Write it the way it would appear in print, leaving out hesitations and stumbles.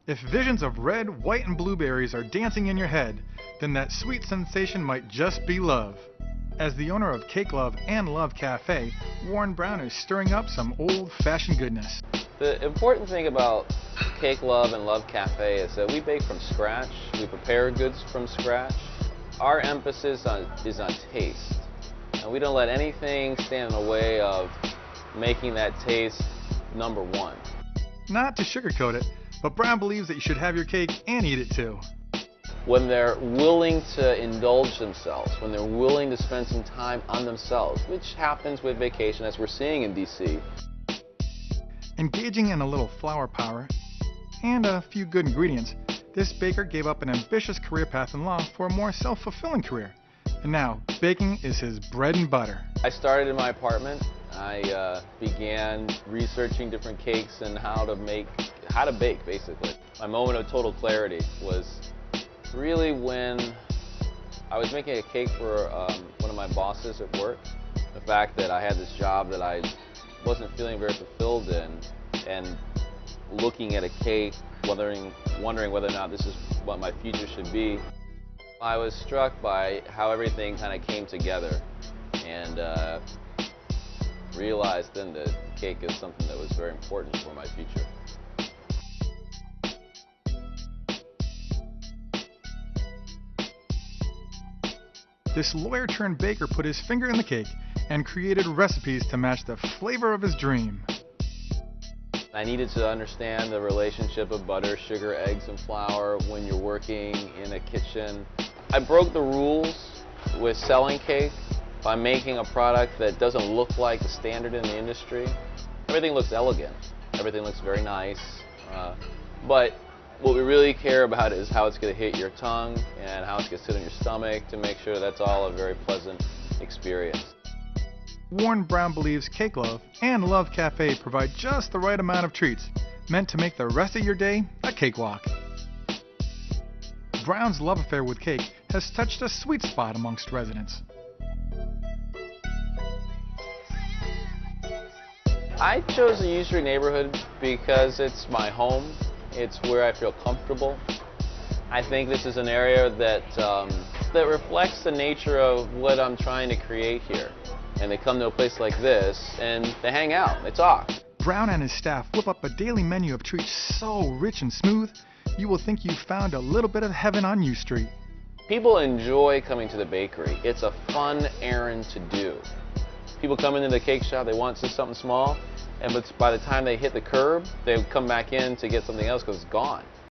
If visions of red, white, and blueberries are dancing in your head, then that sweet sensation might just be love. As the owner of Cake Love and Love Cafe, Warren Brown is stirring up some old-fashioned goodness. The important thing about Cake Love and Love Cafe is that we bake from scratch. We prepare goods from scratch. Our emphasis is on taste, and we don't let anything stand in the way of making that taste number one. Not to sugarcoat it, but Brown believes that you should have your cake and eat it too. When they're willing to indulge themselves, when they're willing to spend some time on themselves, which happens with vacation as we're seeing in DC. Engaging in a little flour power and a few good ingredients, this baker gave up an ambitious career path in law for a more self-fulfilling career. And now, baking is his bread and butter. I started in my apartment. I began researching different cakes and how to bake, basically. My moment of total clarity was really when I was making a cake for one of my bosses at work. The fact that I had this job that I wasn't feeling very fulfilled in, and looking at a cake, wondering whether or not this is what my future should be. I was struck by how everything kind of came together, and realized then that cake is something that was very important for my future. This lawyer-turned-baker put his finger in the cake and created recipes to match the flavor of his dream. I needed to understand the relationship of butter, sugar, eggs, and flour when you're working in a kitchen. I broke the rules with selling cake by making a product that doesn't look like the standard in the industry. Everything looks elegant. Everything looks very nice. But what we really care about is how it's going to hit your tongue and how it's going to sit on your stomach to make sure that's all a very pleasant experience. Warren Brown believes Cake Love and Love Cafe provide just the right amount of treats, meant to make the rest of your day a cakewalk. Brown's love affair with cake has touched a sweet spot amongst residents. I chose the U Street neighborhood because it's my home. It's where I feel comfortable. I think this is an area that reflects the nature of what I'm trying to create here. And they come to a place like this and they hang out, they talk. Brown and his staff whip up a daily menu of treats so rich and smooth, you will think you've found a little bit of heaven on U Street. People enjoy coming to the bakery. It's a fun errand to do. People come into the cake shop, they want just something small, but by the time they hit the curb, they come back in to get something else because it's gone.